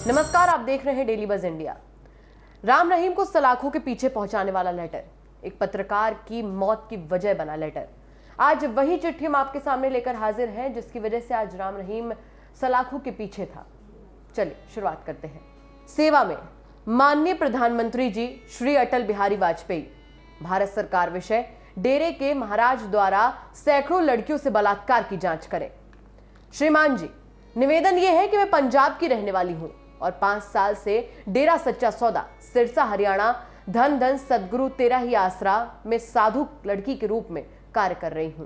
नमस्कार, आप देख रहे हैं डेली बज इंडिया। राम रहीम को सलाखों के पीछे पहुंचाने वाला लेटर, एक पत्रकार की मौत की वजह बना लेटर। आज वही चिट्ठी हम आपके सामने लेकर हाजिर हैं जिसकी वजह से आज राम रहीम सलाखों के पीछे था। चलिए शुरुआत करते हैं। सेवा में माननीय प्रधानमंत्री जी श्री अटल बिहारी वाजपेयी। भारत सरकार विषय, डेरे के महाराज द्वारा सैकड़ों लड़कियों से बलात्कार की जांच करें। श्रीमान जी, निवेदन यह है कि मैं पंजाब की रहने वाली हूं और 5 साल से डेरा सच्चा सौदा, सिरसा, हरियाणा, धन धन सदगुरु तेरा ही आसरा में साधु लड़की के रूप में कार्य कर रही हूं।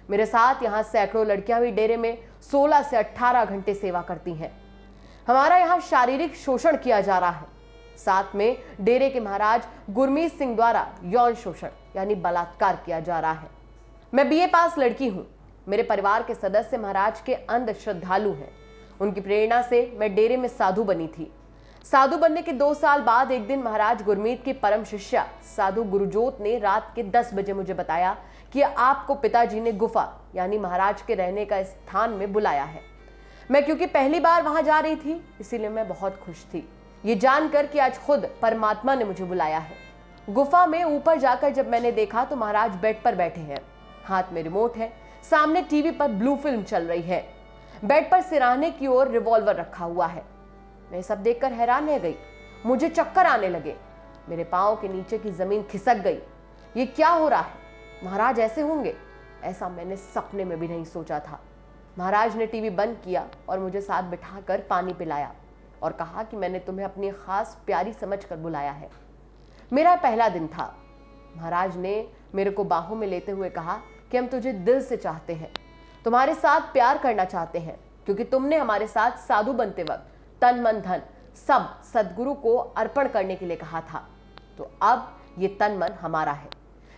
मेरे साथ यहां सैकड़ों लड़कियां भी डेरे में 16 से 18 घंटे सेवा करती हैं। हमारा यहां शारीरिक शोषण किया जा रहा है, साथ में डेरे के महाराज गुरमीत सिंह द्वारा यौन शोषण यानी बलात्कार किया जा रहा है। मैं बीए पास लड़की हूं। मेरे परिवार के सदस्य महाराज के अंध श्रद्धालु हैं। उनकी प्रेरणा से मैं डेरे में साधु बनी थी। साधु बनने के 2 साल बाद एक दिन महाराज गुरमीत की परम शिष्या साधु गुरुजोत ने रात के 10 बजे मुझे बताया कि आपको पिताजी ने गुफा यानी महाराज के रहने का स्थान में बुलाया है। मैं क्योंकि पहली बार वहां जा रही थी इसीलिए मैं बहुत खुश थी, ये जानकर कि आज खुद परमात्मा ने मुझे बुलाया है। गुफा में ऊपर जाकर जब मैंने देखा तो महाराज बेड पर बैठे हैं, हाथ में रिमोट है, सामने टीवी पर ब्लू फिल्म चल रही है, बेड पर सिरहाने की ओर रिवॉल्वर रखा हुआ है। मैं सब देखकर हैरान रह गई, मुझे चक्कर आने लगे, मेरे पांव के नीचे की जमीन खिसक गई। ये क्या हो रहा है? महाराज ऐसे होंगे? ऐसा मैंने सपने में भी नहीं सोचा था। महाराज ने टीवी बंद किया और मुझे साथ बिठाकर पानी पिलाया और कहा कि मैंने तुम्हें अपनी खास प्यारी समझकर बुलाया है। मेरा पहला दिन था। महाराज ने मेरे को बाहों में लेते हुए कहा कि हम तुझे दिल से चाहते हैं, तुम्हारे साथ प्यार करना चाहते हैं, क्योंकि तुमने हमारे साथ साधु बनते वक्त तन मन धन सब सदगुरु को अर्पण करने के लिए कहा था। तो अब ये तन मन हमारा है।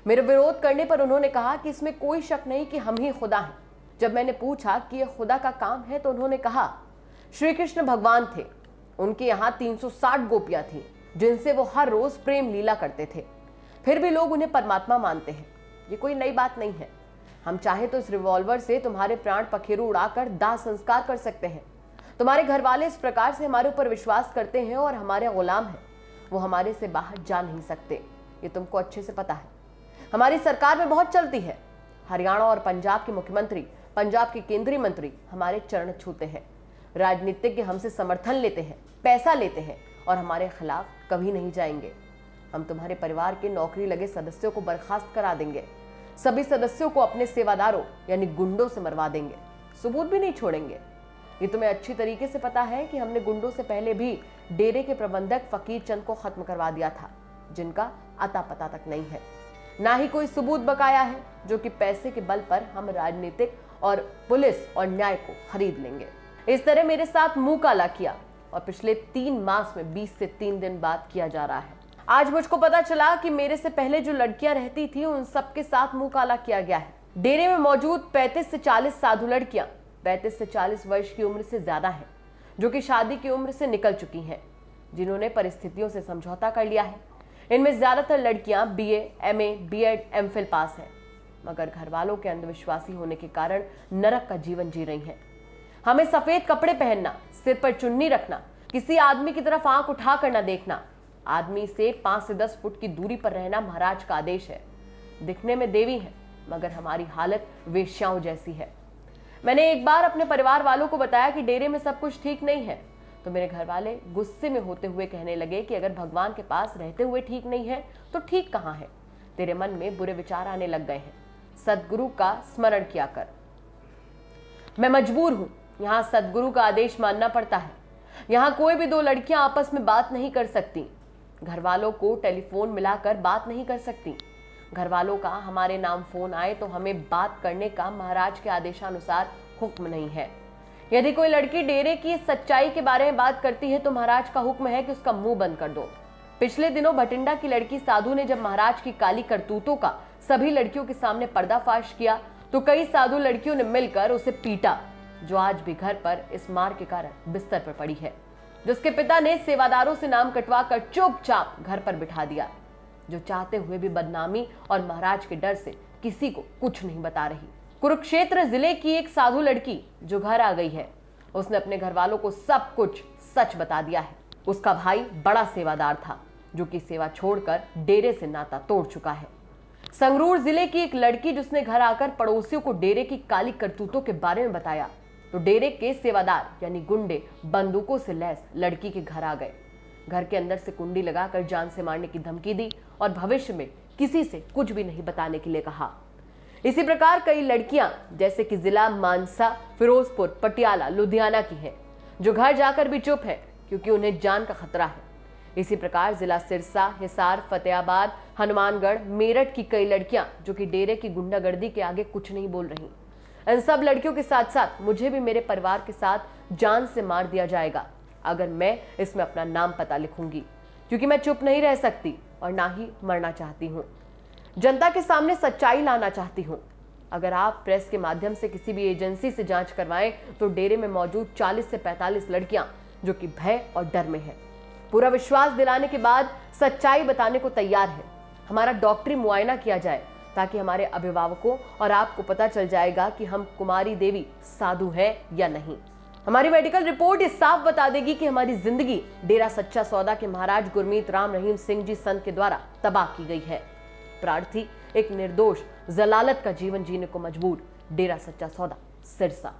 मेरे विरोध करने पर उन्होंने कहा कि इसमें कोई शक नहीं कि हम ही खुदा हैं। जब मैंने पूछा कि यह खुदा का काम है तो उन्होंने कहा श्री कृष्ण भगवान थे, उनके यहाँ 360 गोपियां थीं जिनसे वो हर रोज प्रेम लीला करते थे, फिर भी लोग उन्हें परमात्मा मानते हैं। ये कोई नई बात नहीं है। हम चाहे तो इस रिवॉल्वर से तुम्हारे प्राण पखेरु उड़ाकर दाह संस्कार कर सकते हैं। तुम्हारे घर वाले इस प्रकार से हमारे ऊपर विश्वास करते हैं और हमारे गुलाम हैं, वो हमारे से बाहर जा नहीं सकते। ये तुमको अच्छे से पता है। हमारी सरकार में बहुत चलती है। हरियाणा और पंजाब के मुख्यमंत्री, पंजाब के केंद्रीय मंत्री हमारे चरण छूते हैं। राजनीतिज्ञ हमसे समर्थन लेते हैं, पैसा लेते हैं और हमारे खिलाफ कभी नहीं जाएंगे। हम तुम्हारे परिवार के नौकरी लगे सदस्यों को बर्खास्त करा देंगे, सभी सदस्यों को अपने सेवादारों यानी गुंडों से मरवा देंगे, सबूत भी नहीं छोड़ेंगे। ये तुम्हें अच्छी तरीके से पता है कि हमने गुंडों से पहले भी डेरे के प्रबंधक फकीर चंद को खत्म करवा दिया था, जिनका अता पता तक नहीं है, ना ही कोई सबूत बकाया है, जो कि पैसे के बल पर हम राजनीतिक और पुलिस और न्याय को खरीद लेंगे। इस तरह मेरे साथ मुंह काला किया और पिछले 3 मास में 20 से 3 दिन बाद किया जा रहा है। आज मुझको पता चला कि मेरे से पहले जो लड़कियां रहती थी उन सबके साथ मुंह काला किया गया है। डेरे में मौजूद 35 से 40 साधु लड़कियां 35 से 40 वर्ष की उम्र से ज्यादा हैं, जो कि शादी की उम्र से निकल चुकी हैं, जिन्होंने परिस्थितियों से समझौता कर लिया है। इनमें ज्यादातर लड़कियां बीए, एमए, बीएड, एमफिल पास हैं, मगर घर वालों के अंधविश्वासी होने के कारण नरक का जीवन जी रही हैं। हमें सफेद कपड़े पहनना, सिर पर चुन्नी रखना, किसी आदमी की तरफ आंख उठा कर न देखना, आदमी से 5 से 10 फुट की दूरी पर रहना महाराज का आदेश है। दिखने में देवी है मगर हमारी हालत वेश्याओं जैसी है। मैंने एक बार अपने परिवार वालों को बताया कि डेरे में सब कुछ ठीक नहीं है, तो मेरे घर वाले गुस्से में होते हुए कहने लगे कि अगर भगवान के पास रहते हुए ठीक नहीं है तो ठीक कहाँ है? तेरे मन में बुरे विचार आने लग गए हैं, सदगुरु का स्मरण किया कर। मैं मजबूर हूं, यहाँ सदगुरु का आदेश मानना पड़ता है। यहाँ कोई भी 2 लड़कियां आपस में बात नहीं कर सकती, घर वालों को टेलीफोन मिलाकर बात नहीं कर सकती। घर वालों का हमारे नाम फोन आए तो हमें बात करने का महाराज के आदेशानुसार हुक्म नहीं है। यदि कोई लड़की डेरे की सच्चाई के बारे में बात करती है तो महाराज का हुक्म है कि उसका मुंह बंद कर दो। पिछले दिनों भटिंडा की लड़की साधु ने जब महाराज की काली करतूतों का सभी लड़कियों के सामने पर्दाफाश किया तो कई साधु लड़कियों ने मिलकर उसे पीटा, जो आज भी घर पर इस मार के कारण बिस्तर पर पड़ी है, जिसके पिता ने सेवादारों से नाम कटवा कर चुपचाप घर पर बिठा दिया, जो चाहते हुए भी बदनामी और महाराज के डर से किसी को कुछ नहीं बता रही। कुरुक्षेत्र जिले की एक साधु लड़की जो घर आ गई है, उसने अपने घर वालों को सब कुछ सच बता दिया है। उसका भाई बड़ा सेवादार था जो कि सेवा छोड़कर डेरे से नाता तोड़ चुका है। संगरूर जिले की एक लड़की जिसने घर आकर पड़ोसियों को डेरे की काली करतूतों के बारे में बताया तो डेरे के सेवादार यानी गुंडे बंदूकों से लैस लड़की के घर आ गए। घर के अंदर से कुंडी लगाकर जान से मारने की धमकी दी और भविष्य में किसी से कुछ भी नहीं बताने के लिए कहा। इसी प्रकार कई लड़कियां जैसे कि जिला मानसा, फिरोजपुर, पटियाला, लुधियाना की हैं जो घर जाकर भी चुप है क्योंकि उन्हें जान का खतरा है। इसी प्रकार जिला सिरसा, हिसार, फतेहाबाद, हनुमानगढ़, मेरठ की कई लड़कियां जो कि डेरे की गुंडागर्दी के आगे कुछ नहीं बोल रही। इन सब लड़कियों के साथ साथ मुझे भी मेरे परिवार के साथ जान से मार दिया जाएगा अगर मैं इसमें अपना नाम पता लिखूंगी, क्योंकि मैं चुप नहीं रह सकती और ना ही मरना चाहती हूँ। जनता के सामने सच्चाई लाना चाहती हूँ। अगर आप प्रेस के माध्यम से किसी भी एजेंसी से जांच करवाएं तो डेरे में मौजूद 40 से 45 लड़कियां जो कि भय और डर में है, पूरा विश्वास दिलाने के बाद सच्चाई बताने को तैयार है। हमारा डॉक्टरी मुआयना किया जाए ताकि हमारे अभिभावकों और आपको पता चल जाएगा कि हम कुमारी देवी साधु हैं या नहीं। हमारी मेडिकल रिपोर्ट ये साफ बता देगी कि हमारी जिंदगी डेरा सच्चा सौदा के महाराज गुरमीत राम रहीम सिंह जी संत के द्वारा तबाह की गई है। प्रार्थी एक निर्दोष जलालत का जीवन जीने को मजबूर। डेरा सच्चा सौदा, सिरसा।